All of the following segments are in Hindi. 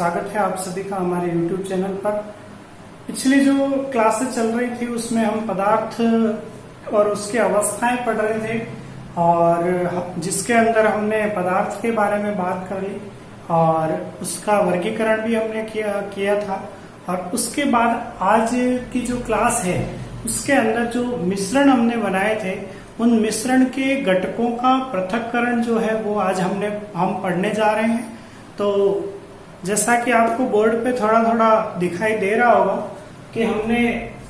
स्वागत है आप सभी का हमारे YouTube चैनल पर। पिछली जो क्लासेस चल रही थी उसमें हम पदार्थ और उसकी अवस्थाएं पढ़ रहे थे और जिसके अंदर हमने पदार्थ के बारे में बात कर ली और उसका वर्गीकरण भी हमने किया था। और उसके बाद आज की जो क्लास है उसके अंदर जो मिश्रण हमने बनाए थे उन मिश्रण के घटकों का पृथक्करण जो है वो आज हम पढ़ने जा रहे हैं। तो जैसा कि आपको बोर्ड पे थोड़ा थोड़ा दिखाई दे रहा होगा कि हमने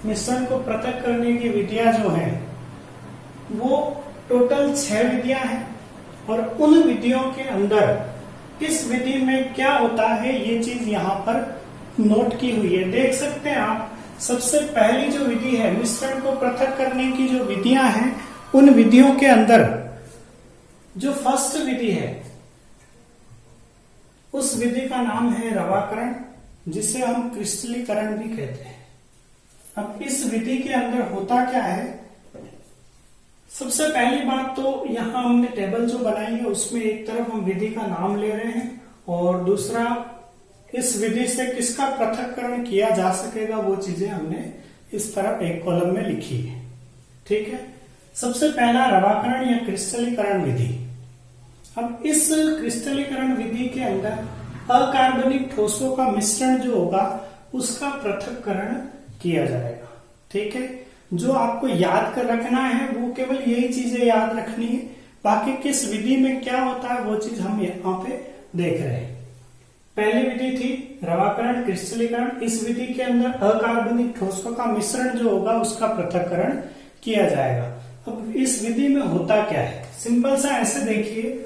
मिश्रण को पृथक करने की विधियां जो है वो टोटल 6 विधियां हैं और उन विधियों के अंदर किस विधि में क्या होता है ये चीज यहाँ पर नोट की हुई है। देख सकते हैं आप, सबसे पहली जो विधि है मिश्रण को पृथक करने की जो विधियां हैं उन विधियों के अंदर जो फर्स्ट विधि है उस विधि का नाम है रवाकरण, जिसे हम क्रिस्टलीकरण भी कहते हैं। अब इस विधि के अंदर होता क्या है, सबसे पहली बात तो यहां हमने टेबल जो बनाई है उसमें एक तरफ हम विधि का नाम ले रहे हैं और दूसरा इस विधि से किसका पृथक्करण किया जा सकेगा वो चीजें हमने इस तरफ एक कॉलम में लिखी है। ठीक है, सबसे पहला रवाकरण या क्रिस्टलीकरण विधि। अब इस क्रिस्टलीकरण विधि के अंदर अकार्बनिक ठोसों का मिश्रण जो होगा उसका पृथक्करण किया जाएगा। ठीक है, जो आपको याद कर रखना है वो केवल यही चीजें याद रखनी है, बाकी किस विधि में क्या होता है वो चीज हम यहाँ पे देख रहे हैं। पहली विधि थी रवाकरण क्रिस्टलीकरण। इस विधि के अंदर अकार्बनिक ठोसों का मिश्रण जो होगा उसका पृथक्करण किया जाएगा। अब इस विधि में होता क्या है, सिंपल सा ऐसे देखिए,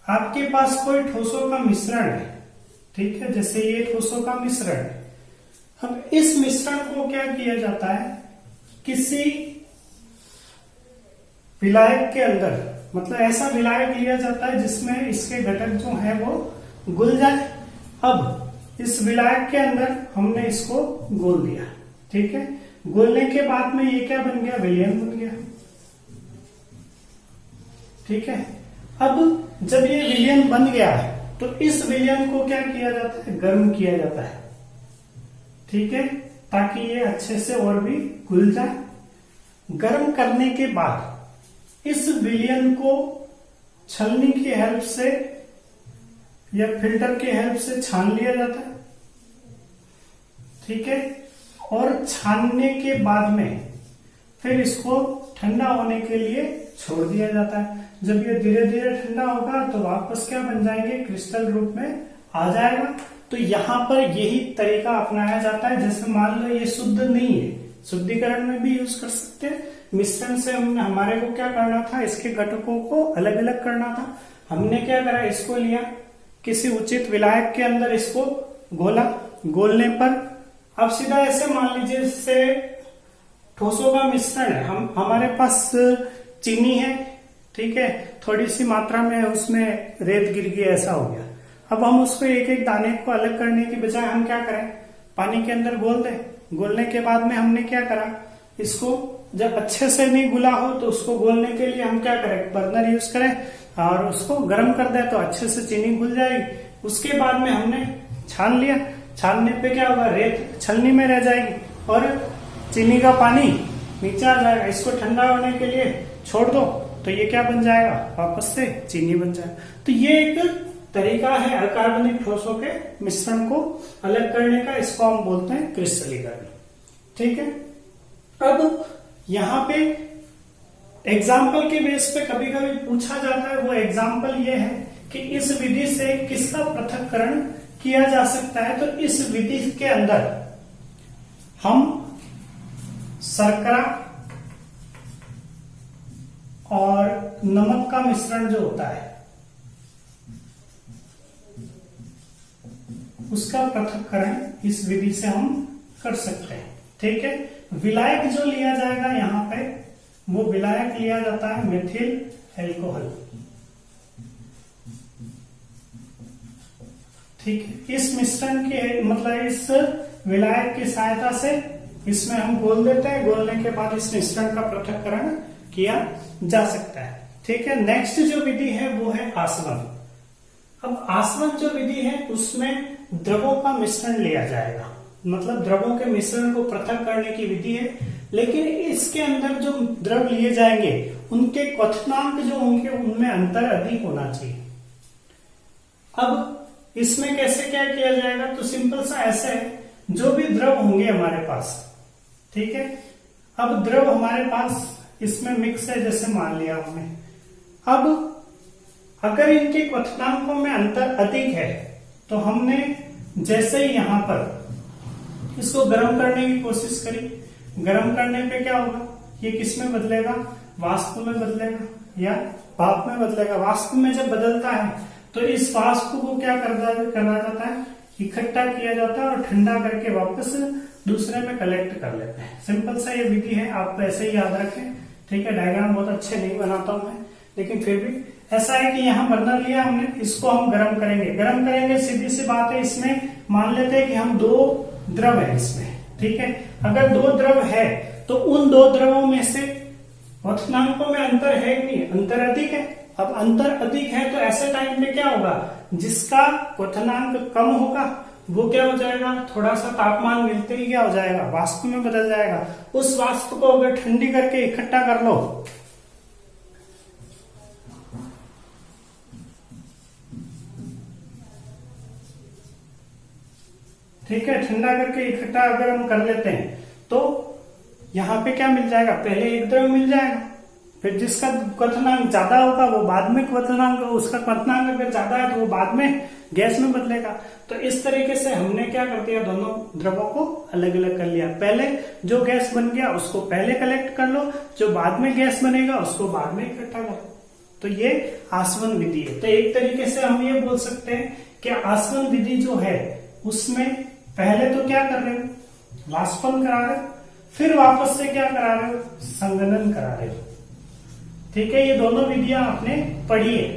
आपके पास कोई ठोसों का मिश्रण है, ठीक है, जैसे ये ठोसों का मिश्रण है। अब इस मिश्रण को क्या किया जाता है, किसी विलायक के अंदर, मतलब ऐसा विलायक लिया जाता है जिसमें इसके घटक जो है वो घुल जाए। अब इस विलायक के अंदर हमने इसको घोल दिया, ठीक है, घोलने के बाद में ये क्या बन गया, विलयन बन गया। ठीक है, अब जब ये विलयन बन गया है तो इस विलयन को क्या किया जाता है, गर्म किया जाता है। ठीक है, ताकि ये अच्छे से और भी घुल जाए। गर्म करने के बाद इस विलयन को छलनी की हेल्प से या फिल्टर की हेल्प से छान लिया जाता है। ठीक है, और छानने के बाद में फिर इसको ठंडा होने के लिए छोड़ दिया जाता है। जब ये धीरे धीरे ठंडा होगा तो वापस क्या बन जाएंगे, क्रिस्टल रूप में आ जाएगा। तो यहाँ पर यही तरीका अपनाया जाता है। जैसे मान लो ये शुद्ध नहीं है, शुद्धिकरण में भी यूज कर सकते हैं। मिश्रण से हमारे को क्या करना था, इसके घटकों को अलग अलग करना था। हमने क्या करा, इसको लिया, किसी उचित विलायक के अंदर इसको घोला। घोलने पर अब सीधा ऐसे मान लीजिए जैसे ठोसों का मिश्रण है, हमारे पास चीनी है, ठीक है, थोड़ी सी मात्रा में उसमें रेत गिर गई, ऐसा हो गया। अब हम उसको एक एक दाने को अलग करने की बजाय हम क्या करें, पानी के अंदर घोल दें। घोलने के बाद में हमने क्या करा, इसको जब अच्छे से नहीं घुला हो तो उसको घोलने के लिए हम क्या करें, बर्नर यूज करें और उसको गर्म कर दें तो अच्छे से चीनी घुल जाएगी। उसके बाद में हमने छान लिया, छानने पे क्या होगा, रेत छलनी में रह जाएगी और चीनी का पानी नीचे आ जाएगा। इसको ठंडा होने के लिए छोड़ दो तो ये क्या बन जाएगा, वापस से चीनी बन जाएगा। तो ये एक तरीका है अकार्बनिक ठोसों के मिश्रण को अलग करने का, इसको हम बोलते हैं क्रिस्टलीकरण। ठीक है, अब यहाँ पे एग्जाम्पल के बेस पे कभी कभी पूछा जाता है, वो एग्जाम्पल ये है कि इस विधि से किसका पृथक्करण किया जा सकता है। तो इस विधि के अंदर हम शर्करा और नमक का मिश्रण जो होता है उसका पृथक्करण इस विधि से हम कर सकते हैं। ठीक है, विलायक जो लिया जाएगा यहाँ पे वो विलायक लिया जाता है मिथिल एल्कोहल। ठीक है, इस मिश्रण के मतलब इस विलायक की सहायता से इसमें हम घोल देते हैं। घोलने के बाद इस मिश्रण का पृथक्करण किया जा सकता है। ठीक है, नेक्स्ट जो विधि है वो है आसवन। अब आसवन जो विधि है उसमें द्रवों का मिश्रण लिया जाएगा, मतलब द्रवों के मिश्रण को पृथक करने की विधि है, लेकिन इसके अंदर जो द्रव लिए जाएंगे उनके क्वथनांक जो होंगे उनमें अंतर अधिक होना चाहिए। अब इसमें कैसे क्या किया जाएगा, तो सिंपल सा ऐसे है, जो भी द्रव होंगे हमारे पास, ठीक है, अब द्रव हमारे पास इसमें मिक्स है, जैसे मान लिया हमने। अब अगर इनके क्वथनांकों में अंतर अधिक है तो हमने जैसे ही यहां पर इसको गर्म करने की कोशिश करी, गर्म करने पे क्या होगा, ये किस में बदलेगा, वाष्प में बदलेगा या भाप में बदलेगा। वाष्प में जब बदलता है तो इस वाष्प को क्या करना जाता है, इकट्ठा किया जाता है और ठंडा करके वापस दूसरे में कलेक्ट कर लेते हैं। सिंपल सा ये विधि है, आप ऐसे ही याद रखें, ठीक है। डायग्राम बहुत अच्छे नहीं बनाता हूं मैं, लेकिन फिर भी ऐसा है कि यहाँ बर्नर लिया हमने, इसको हम गर्म करेंगे। गर्म करेंगे, सीधी सी बात है, इसमें मान लेते हैं कि हम 2 द्रव है इसमें, ठीक है। अगर 2 द्रव है तो उन 2 द्रवों में से क्वथनांकों में अंतर है कि नहीं, अंतर अधिक है। अब अंतर अधिक है तो ऐसे टाइम में क्या होगा, जिसका क्वथनांक कम होगा वो क्या हो जाएगा, थोड़ा सा तापमान मिलते ही क्या हो जाएगा, वाष्प में बदल जाएगा। उस वाष्प को अगर ठंडी करके इकट्ठा कर लो, ठीक है, ठंडा करके इकट्ठा अगर हम कर लेते हैं तो यहां पे क्या मिल जाएगा, पहले एक द्रव मिल जाएगा, फिर जिसका क्वथनांक ज्यादा होगा वो बाद में क्वथनांक, उसका क्वथनांक अगर ज्यादा है तो वो बाद में गैस में बदलेगा। तो इस तरीके से हमने क्या कर दिया, दोनों द्रवों को अलग अलग कर लिया। पहले जो गैस बन गया उसको पहले कलेक्ट कर लो, जो बाद में गैस बनेगा उसको बाद में इकट्ठा कर लो। तो ये आसवन विधि है। तो एक तरीके से हम ये बोल सकते हैं कि आसवन विधि जो है उसमें पहले तो क्या कर रहे हो, वाष्पन करा रहे हो, फिर वापस से क्या करा रहे हो, संघनन करा रहे हो, ठीक है। ये दोनों विधियां आपने पढ़ी है,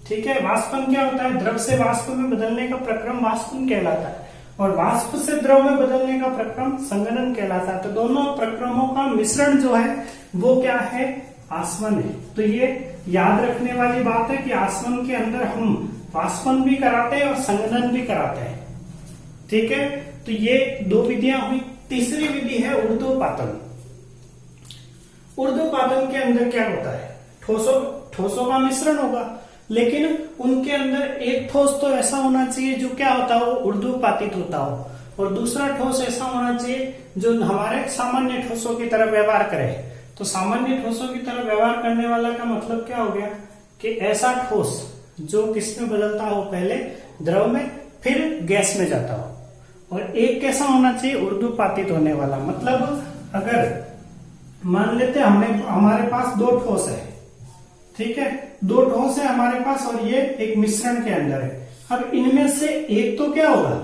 ठीक है। वाष्पन क्या होता है, द्रव से वाष्प में बदलने का प्रक्रम वाष्पन कहलाता है, और वाष्प से द्रव में बदलने का प्रक्रम संघनन कहलाता है। तो दोनों प्रक्रमों का मिश्रण जो है वो क्या है, आसवन है। तो ये याद रखने वाली बात है कि आसवन के अंदर हम वाष्पन भी कराते हैं और संघनन भी कराते हैं, ठीक है। तो ये 2 विधियां हुई। तीसरी विधि है ऊर्ध्वपातन। ऊर्ध्वपातन के अंदर क्या होता है, ठोसों का मिश्रण होगा, लेकिन उनके अंदर एक ठोस तो ऐसा होना चाहिए जो क्या होता हो, ऊर्ध्वपातित होता हो, और दूसरा ठोस ऐसा होना चाहिए जो हमारे सामान्य ठोसों की तरह व्यवहार करे। तो सामान्य ठोसों की तरह व्यवहार करने वाला का मतलब क्या हो गया कि ऐसा ठोस जो किसमें बदलता हो, पहले द्रव में फिर गैस में जाता हो। और एक कैसा होना चाहिए, ऊर्ध्वपातित होने वाला। मतलब अगर मान लेते हमारे पास 2 ठोस है, ठीक है, 2 ठोस है हमारे पास और ये एक मिश्रण के अंदर है। अब इनमें से एक तो क्या होगा,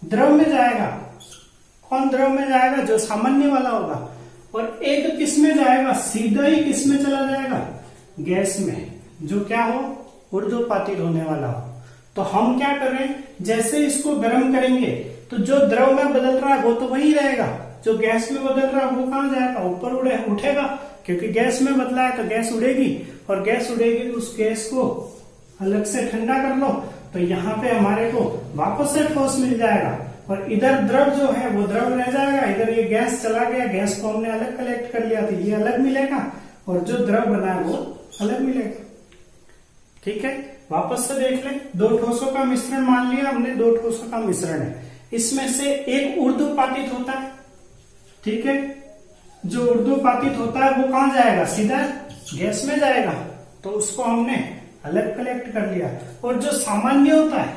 द्रव में जाएगा। कौन द्रव में जाएगा, जो सामान्य वाला होगा, और एक किस में जाएगा, सीधा ही किस में चला जाएगा, गैस में, जो क्या हो, ऊर्ध्वपातित होने वाला हो। तो हम क्या करें, जैसे इसको गर्म करेंगे तो जो द्रव में बदल रहा है वो तो वही रहेगा, जो गैस में बदल रहा है वो कहां जाएगा, ऊपर उठेगा, क्योंकि गैस में बदला है तो गैस उड़ेगी, और गैस उड़ेगी तो उस गैस को अलग से ठंडा कर लो, तो यहाँ पे हमारे को वापस से ठोस मिल जाएगा, और इधर द्रव जो है वो द्रव रह जाएगा, इधर ये गैस चला गया, गैस को हमने अलग कलेक्ट कर लिया तो ये अलग मिलेगा, और जो द्रव बना है वो अलग मिलेगा, ठीक है। वापस से देख ले, 2 ठोसों का मिश्रण मान लिया हमने, 2 ठोसों का मिश्रण है, इसमें से एक ऊर्ध्वपातित होता है, ठीक है। जो ऊर्ध्वपातित होता है वो कहां जाएगा, सीधा गैस में जाएगा, तो उसको हमने अलग कलेक्ट कर लिया। और जो सामान्य होता है,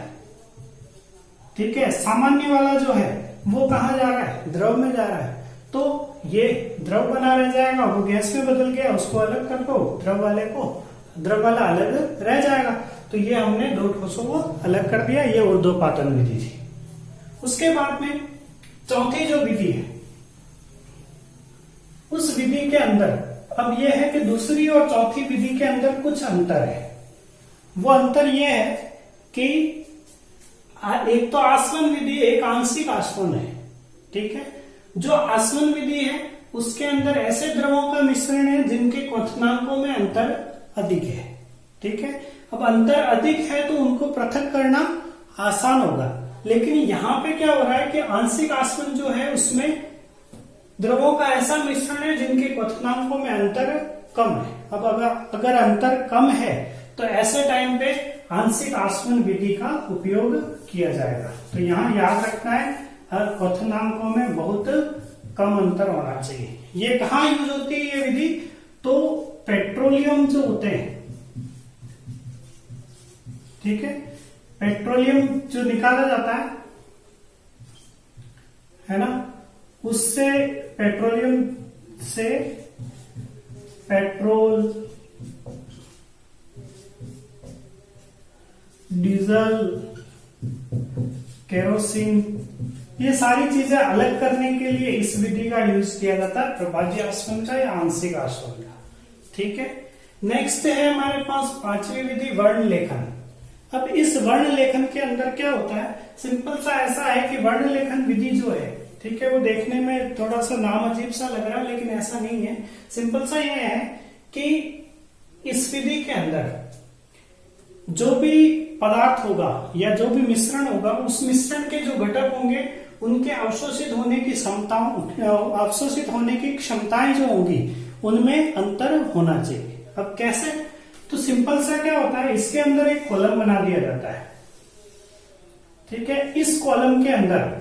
ठीक है, सामान्य वाला जो है वो कहां जा रहा है, द्रव में जा रहा है, तो ये द्रव बना रह जाएगा, वो गैस में बदल गया, उसको अलग कर दो, द्रव वाला अलग रह जाएगा। तो ये हमने 2 ठोसों को अलग कर दिया, ये ऊर्ध्वपातन विधि थी। उसके बाद में चौथी जो विधि है, उस विधि के अंदर अब यह है कि दूसरी और चौथी विधि के अंदर कुछ अंतर है। वो अंतर यह है कि एक तो आसवन विधि एक आंशिक आसवन है, ठीक है। जो आसवन विधि है उसके अंदर ऐसे द्रवों का मिश्रण है जिनके क्वथनांकों में अंतर अधिक है, ठीक है। अब अंतर अधिक है तो उनको पृथक करना आसान होगा, लेकिन यहाँ पे क्या हो रहा है कि आंशिक आसवन जो है उसमें द्रवों का ऐसा मिश्रण है जिनके क्वथनांकों में अंतर कम है। अब अगर अंतर कम है तो ऐसे टाइम पे आंशिक आसवन विधि का उपयोग किया जाएगा। तो यहाँ याद रखना है क्वथनांकों में बहुत कम अंतर होना चाहिए। ये कहाँ यूज होती है ये विधि? तो पेट्रोलियम जो होते हैं, ठीक है, पेट्रोलियम जो निकाला जाता है ना, उससे पेट्रोलियम से पेट्रोल, डीजल, केरोसिन, ये सारी चीजें अलग करने के लिए इस विधि का यूज किया जाता है, प्रभाज्य आसवन का या आंशिक आसवन का। ठीक है। नेक्स्ट है हमारे पास पांचवी विधि वर्ण लेखन। अब इस वर्ण लेखन के अंदर क्या होता है, सिंपल सा ऐसा है कि वर्ण लेखन विधि जो है, ठीक है, वो देखने में थोड़ा सा नाम अजीब सा लग रहा है, लेकिन ऐसा नहीं है। सिंपल सा ये है कि इस विधि के अंदर जो भी पदार्थ होगा या जो भी मिश्रण होगा, उस मिश्रण के जो घटक होंगे उनके अवशोषित होने की अवशोषित होने की क्षमताएं जो होंगी उनमें अंतर होना चाहिए। अब कैसे? तो सिंपल सा क्या होता है, इसके अंदर एक कॉलम बना दिया जाता है, ठीक है। इस कॉलम के अंदर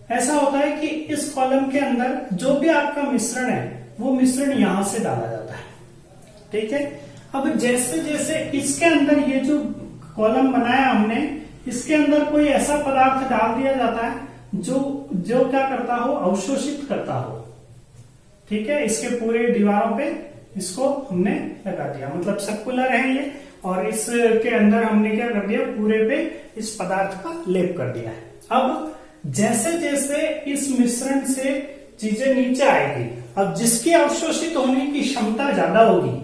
ऐसा होता है कि इस कॉलम के अंदर जो भी आपका मिश्रण है वो मिश्रण यहां से डाला जाता है, ठीक है। अब जैसे जैसे इसके अंदर ये जो कॉलम बनाया हमने, इसके अंदर कोई ऐसा पदार्थ डाल दिया जाता है जो क्या करता हो, अवशोषित करता हो, ठीक है। इसके पूरे दीवारों पे इसको हमने लगा दिया, मतलब सर्कुलर है ये, और इसके अंदर हमने क्या कर दिया, पूरे पे इस पदार्थ का लेप कर दिया है। अब जैसे जैसे इस मिश्रण से चीजें नीचे आएगी, अब जिसकी अवशोषित होने की क्षमता ज्यादा होगी,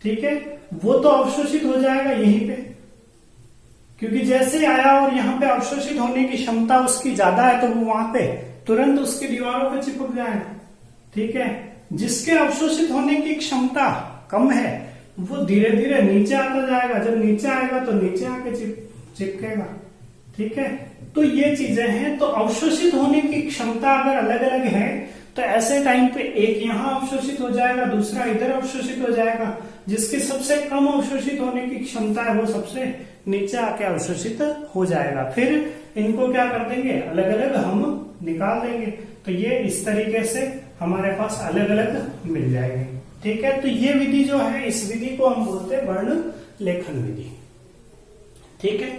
ठीक है, वो तो अवशोषित हो जाएगा यहीं पे, क्योंकि जैसे आया और यहाँ पे अवशोषित होने की क्षमता उसकी ज्यादा है तो वो वहां पे तुरंत उसकी दीवारों पे चिपक जाएगा, ठीक है। जिसके अवशोषित होने की क्षमता कम है वो धीरे धीरे नीचे आता जाएगा, जब नीचे आएगा तो नीचे आके चिपकेगा, ठीक है। तो ये चीजें हैं। तो अवशोषित होने की क्षमता अगर अलग अलग है तो ऐसे टाइम पे एक यहाँ अवशोषित हो जाएगा, दूसरा इधर अवशोषित हो जाएगा। जिसकी सबसे कम अवशोषित होने की क्षमता है वो सबसे नीचे आके अवशोषित हो जाएगा। फिर इनको क्या कर देंगे, अलग अलग हम निकाल देंगे। तो ये इस तरीके से हमारे पास अलग अलग मिल जाएंगे, ठीक है। तो ये विधि जो है, इस विधि को हम बोलते हैं वर्ण लेखन विधि, ठीक है।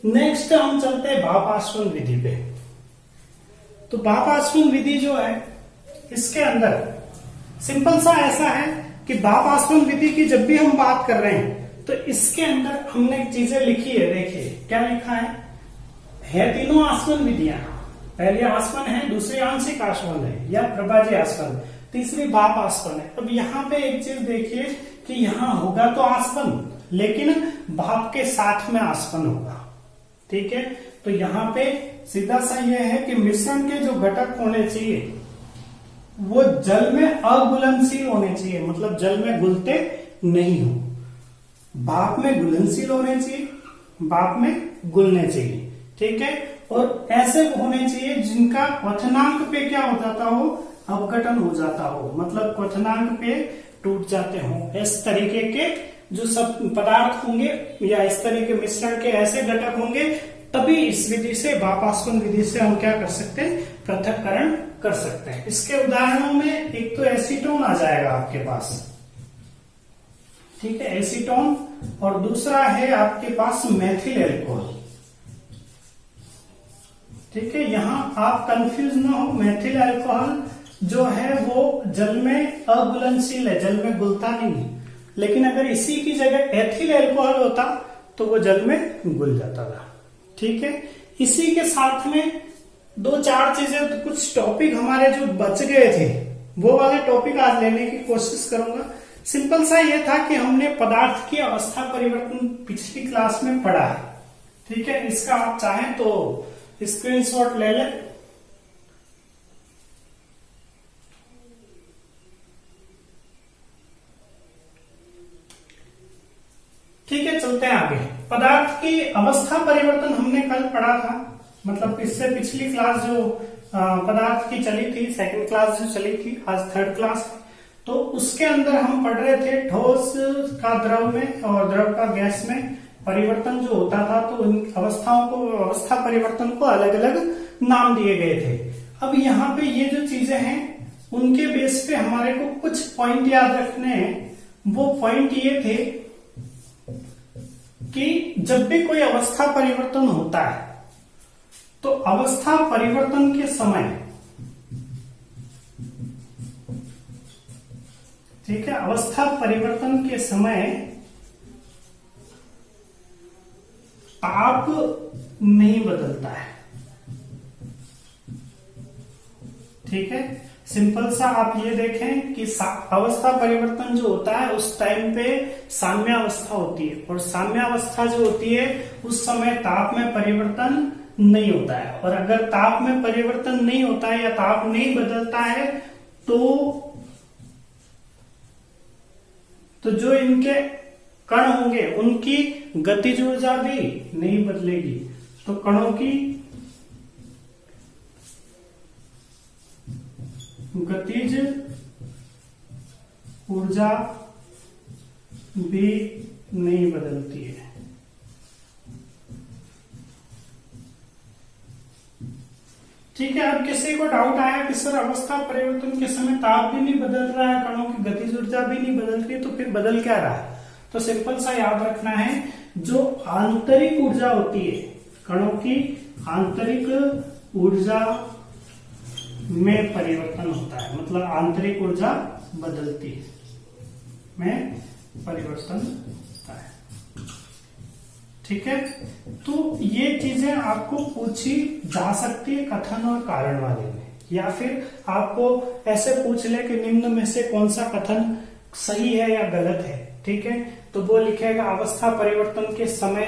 नेक्स्ट हम चलते हैं भाप आसवन विधि पे। तो भाप आसवन विधि जो है, इसके अंदर सिंपल सा ऐसा है कि भाप आसवन विधि की जब भी हम बात कर रहे हैं तो इसके अंदर हमने चीजें लिखी है। देखिए क्या लिखा है तीनों आसवन विधियां। पहली आसवन है, दूसरी आंशिक आसवन है या प्रभाज्य आसवन, तीसरी भाप आसवन है। अब यहाँ पे एक चीज देखिए कि यहाँ होगा तो आसवन, लेकिन भाप के साथ में आसवन होगा, ठीक है। तो यहाँ पे सीधा सा यह है कि मिश्रण के जो घटक होने चाहिए वो जल में अघुलनशील होने चाहिए, मतलब जल में घुलते नहीं हो। भाप में घुलनशील होने चाहिए, भाप में घुलने चाहिए, ठीक है। और ऐसे होने चाहिए जिनका क्वथनांक पे क्या हो जाता हो, अपघटन हो जाता हो, मतलब क्वथनांक पे टूट जाते हो। इस तरीके के जो सब पदार्थ होंगे या इस तरह के मिश्रण के ऐसे घटक होंगे, तभी इस विधि से, भाप आसवन विधि से हम क्या कर सकते हैं, पृथक्करण कर सकते हैं। इसके उदाहरणों में एक तो एसीटोन आ जाएगा आपके पास, ठीक है, एसीटोन, और दूसरा है आपके पास मेथिल एल्कोहल, ठीक है। यहां आप कंफ्यूज ना हो, मेथिल अल्कोहल जो है वो जल में अघुलनशील है, जल में घुलता नहीं है, लेकिन अगर इसी की जगह एथिल अल्कोहल होता तो वो जल में घुल जाता था, ठीक है। इसी के साथ में दो चार चीजें, तो कुछ टॉपिक हमारे जो बच गए थे वो वाले टॉपिक आज लेने की कोशिश करूंगा। सिंपल सा ये था कि हमने पदार्थ की अवस्था परिवर्तन पिछली क्लास में पढ़ा है, ठीक है। इसका आप चाहें तो स्क्रीनशॉट ले लें। चलते हैं आगे। पदार्थ की अवस्था परिवर्तन हमने कल पढ़ा था, मतलब इससे पिछली क्लास जो पदार्थ की चली थी, सेकंड क्लास जो चली थी, आज थर्ड क्लास, तो उसके अंदर हम पढ़ रहे थे ठोस का द्रव में और द्रव का गैस में परिवर्तन जो होता था, तो उन अवस्थाओं को, अवस्था परिवर्तन को अलग अलग नाम दिए गए थे। अब यहाँ पे ये जो चीजें हैं उनके बेस पे हमारे को कुछ पॉइंट याद रखने हैं। वो पॉइंट ये थे कि जब भी कोई अवस्था परिवर्तन होता है तो अवस्था परिवर्तन के समय, ठीक है, अवस्था परिवर्तन के समय ताप नहीं बदलता है। ठीक है, सिंपल सा आप ये देखें कि अवस्था परिवर्तन जो होता है उस टाइम पे साम्यावस्था होती है, और साम्यावस्था जो होती है उस समय ताप में परिवर्तन नहीं होता है। और अगर ताप में परिवर्तन नहीं होता है या ताप नहीं बदलता है तो जो इनके कण होंगे उनकी गतिज ऊर्जा भी नहीं बदलेगी। तो कणों की गतिज ऊर्जा भी नहीं बदलती है। ठीक है, अब किसी को डाउट आया कि सर अवस्था परिवर्तन के समय ताप भी नहीं बदल रहा है, कणों की गतिज ऊर्जा भी नहीं बदल रही है, तो फिर बदल क्या रहा है? तो सिंपल सा याद रखना है, जो आंतरिक ऊर्जा होती है, कणों की आंतरिक ऊर्जा में परिवर्तन होता है, मतलब आंतरिक ऊर्जा बदलती है, में परिवर्तन होता है। ठीक है, तो ये चीजें आपको पूछी जा सकती है कथन और कारण वाले में, या फिर आपको ऐसे पूछ ले कि निम्न में से कौन सा कथन सही है या गलत है। ठीक है, तो वो लिखेगा अवस्था परिवर्तन के समय,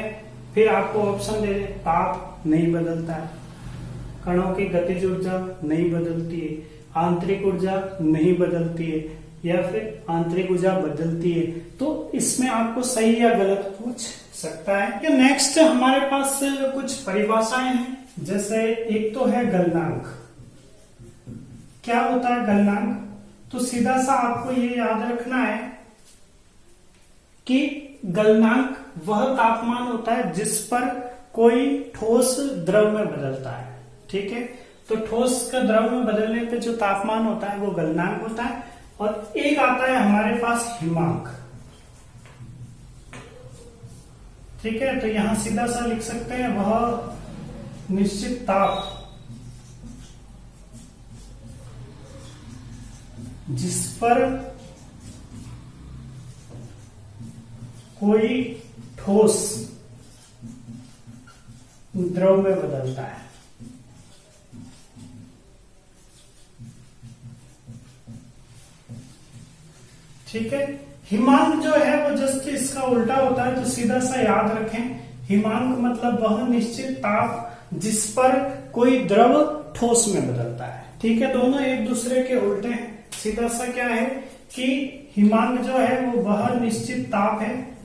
फिर आपको ऑप्शन दे दे, ताप नहीं बदलता है, कणों की गतिज ऊर्जा नहीं बदलती है, आंतरिक ऊर्जा नहीं बदलती है, या फिर आंतरिक ऊर्जा बदलती है। तो इसमें आपको सही या गलत पूछ सकता है। नेक्स्ट हमारे पास कुछ परिभाषाएं हैं, जैसे एक तो है गलनांक। क्या होता है गलनांक? तो सीधा सा आपको ये याद रखना है कि गलनांक वह तापमान होता है जिस पर कोई ठोस द्रव में बदलता है। ठीक है, तो ठोस का द्रव में बदलने पे जो तापमान होता है वो गलनांक होता है। और एक आता है हमारे पास हिमांक। ठीक है, तो यहां सीधा सा लिख सकते हैं वह निश्चित ताप जिस पर कोई ठोस द्रव में बदलता है। ठीक है, हिमांक जो है वो जस्ट इसका उल्टा होता है, तो सीधा सा याद रखें, हिमांक मतलब वह निश्चित ताप जिस पर कोई द्रव ठोस में बदलता है। ठीक है, दोनों एक दूसरे के उल्टे हैं। सीधा सा क्या है कि हिमांक जो है वो वह निश्चित ताप है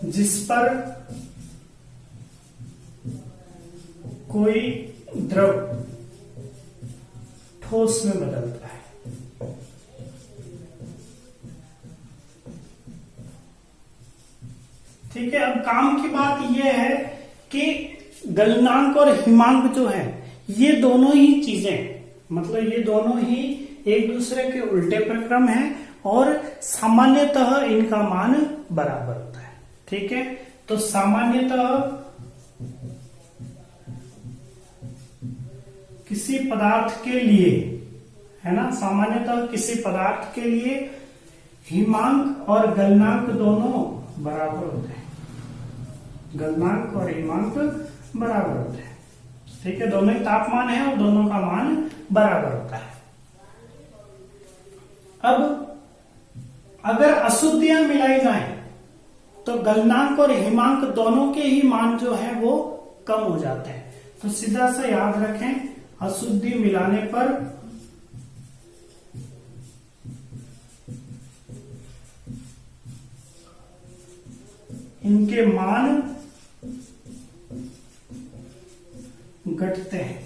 जिस पर कोई द्रव ठोस में बदलता है। ठीक है, अब काम की बात यह है कि गलनांक और हिमांक जो है ये दोनों ही चीजें, मतलब ये दोनों ही एक दूसरे के उल्टे प्रक्रम हैं और सामान्यतः इनका मान बराबर होता है। ठीक है, तो सामान्यतः किसी पदार्थ के लिए, है ना, सामान्यतः किसी पदार्थ के लिए हिमांक और गलनांक दोनों बराबर होते हैं। गलनांक और हिमांक बराबर होते हैं। ठीक है, दोनों ही तापमान है और दोनों का मान बराबर होता है। अब अगर अशुद्धियां मिलाई जाएं तो गलनांक और हिमांक दोनों के ही मान जो है वो कम हो जाते हैं। तो सीधा सा याद रखें, अशुद्धि मिलाने पर इनके मान घटते हैं।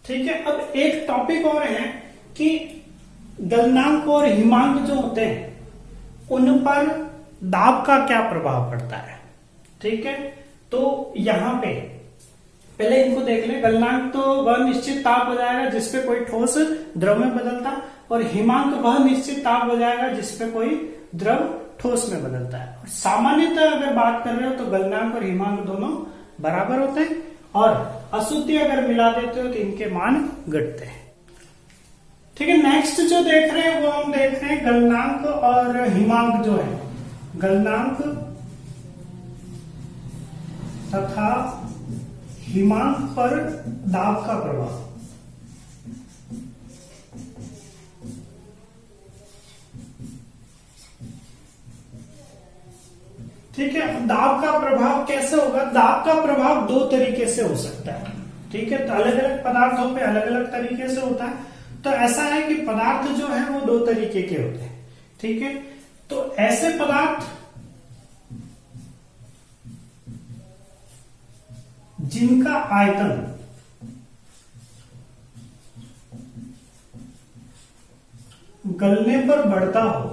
ठीक है, अब एक टॉपिक और है कि गलनांक और हिमांक जो होते हैं उन पर दाब का क्या प्रभाव पड़ता है। ठीक है, तो यहां पे पहले इनको देख ले। गलनांक तो वह निश्चित ताप हो जाएगा जिसपे कोई ठोस द्रव में बदलता, और हिमांक वह निश्चित ताप हो जाएगा जिसपे कोई द्रव ठोस में बदलता है। और सामान्यतः अगर बात कर रहे हो तो गलनांक और हिमांक दोनों बराबर होते हैं, और अशुद्धि अगर मिला देते हो तो इनके मान घटते हैं। ठीक है, नेक्स्ट जो देख रहे हैं वो हम देख रहे हैं गलनांक और हिमांक जो है, गलनांक तथा हिमांक पर दाब का प्रभाव। ठीक है, दाब का प्रभाव कैसे होगा। दाब का प्रभाव दो तरीके से हो सकता है। ठीक है, तो अलग अलग पदार्थों पे अलग अलग तरीके से होता है। तो ऐसा है कि पदार्थ जो है वो दो तरीके के होते हैं। ठीक है, तो ऐसे पदार्थ जिनका आयतन गलने पर बढ़ता हो,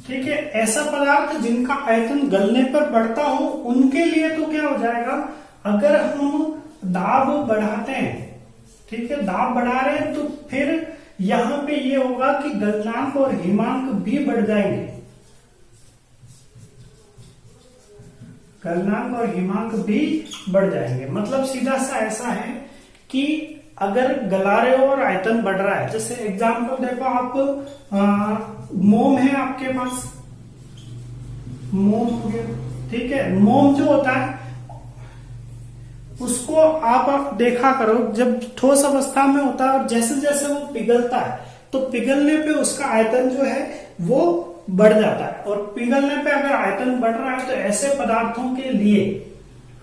ठीक है, ऐसा पदार्थ जिनका आयतन गलने पर बढ़ता हो उनके लिए तो क्या हो जाएगा, अगर हम दाब बढ़ाते हैं, ठीक है, दाब बढ़ा रहे हैं, तो फिर यहां पे ये होगा कि गलनांक और हिमांक भी बढ़ जाएंगे। गलनांक और हिमांक भी बढ़ जाएंगे। मतलब सीधा सा ऐसा है कि अगर गला रहे हो और आयतन बढ़ रहा है, जैसे एग्जाम्पल देखो आप, मोम है आपके पास, मोम हो गया। ठीक है, मोम जो होता है उसको आप देखा करो, जब ठोस अवस्था में होता है और जैसे जैसे वो पिघलता है तो पिघलने पे उसका आयतन जो है वो बढ़ जाता है, और पिघलने पे अगर आयतन बढ़ रहा है तो ऐसे पदार्थों के लिए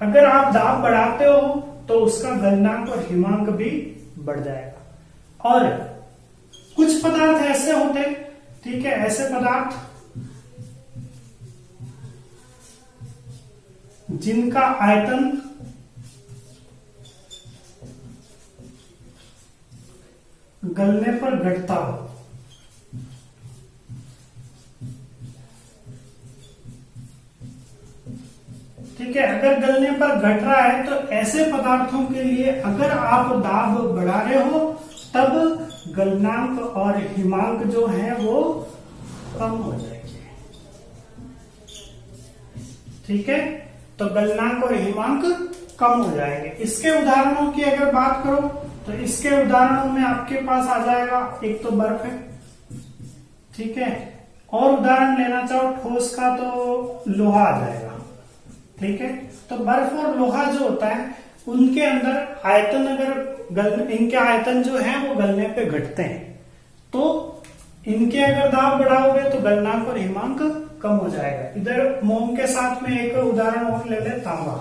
अगर आप दाब बढ़ाते हो तो उसका गलनांक और हिमांक भी बढ़ जाएगा। और कुछ पदार्थ ऐसे होते हैं, ठीक है, ऐसे पदार्थ जिनका आयतन गलने पर घटता हो। ठीक है, अगर गलने पर घट रहा है तो ऐसे पदार्थों के लिए अगर आप दाब बढ़ा रहे हो तब गलनांक और हिमांक जो है वो कम हो जाएंगे। ठीक है, तो गलनांक और हिमांक कम हो जाएंगे। इसके उदाहरणों की अगर बात करो तो इसके उदाहरणों में आपके पास आ जाएगा, एक तो बर्फ है, ठीक है, और उदाहरण लेना चाहो ठोस का तो लोहा आ जाएगा। ठीक है, तो बर्फ और लोहा जो होता है उनके अंदर आयतन अगर इनके आयतन जो है वो गलने पे घटते हैं, तो इनके अगर दाब बढ़ाओगे तो गलनांक और हिमांक कम हो जाएगा। इधर मोम के साथ में एक उदाहरण और ले ले, तांबा।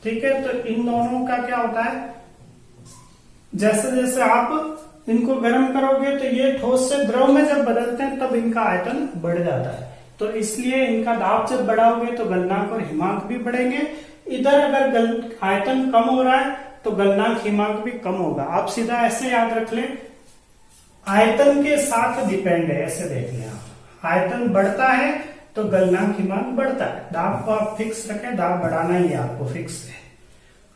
ठीक है, तो इन दोनों का क्या होता है, जैसे जैसे आप इनको गर्म करोगे तो ये ठोस से द्रव में जब बदलते हैं तब इनका आयतन बढ़ जाता है, तो इसलिए इनका दाब जब बढ़ाओगे तो गलनांक और हिमांक भी बढ़ेंगे। इधर अगर आयतन कम हो रहा है तो गलनांक हिमांक भी कम होगा। आप सीधा ऐसे याद रख लें, आयतन के साथ डिपेंड है, ऐसे देख लें आप, आयतन बढ़ता है तो गलनांक हिमांक बढ़ता है। दाब को आप फिक्स रखें, दाब बढ़ाना ही है आपको फिक्स है।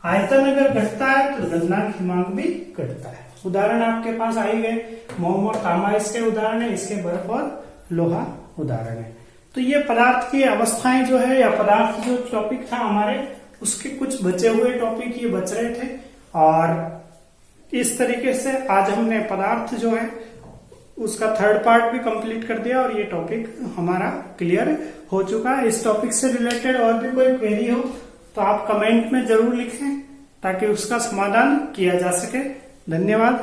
आयतन अगर घटता है तो गलनांक हिमांक भी घटता है। उदाहरण आपके पास आई गए, मोम और तांबा इसके उदाहरण है, इसके बर्फ और लोहा उदाहरण है। तो ये पदार्थ की अवस्थाएं जो है, या पदार्थ जो टॉपिक था हमारे, उसके कुछ बचे हुए टॉपिक ये बच रहे थे, और इस तरीके से आज हमने पदार्थ जो है उसका थर्ड पार्ट भी कंप्लीट कर दिया, और ये टॉपिक हमारा क्लियर हो चुका है। इस टॉपिक से रिलेटेड और भी कोई क्वेरी हो तो आप कमेंट में जरूर लिखें ताकि उसका समाधान किया जा सके। धन्यवाद।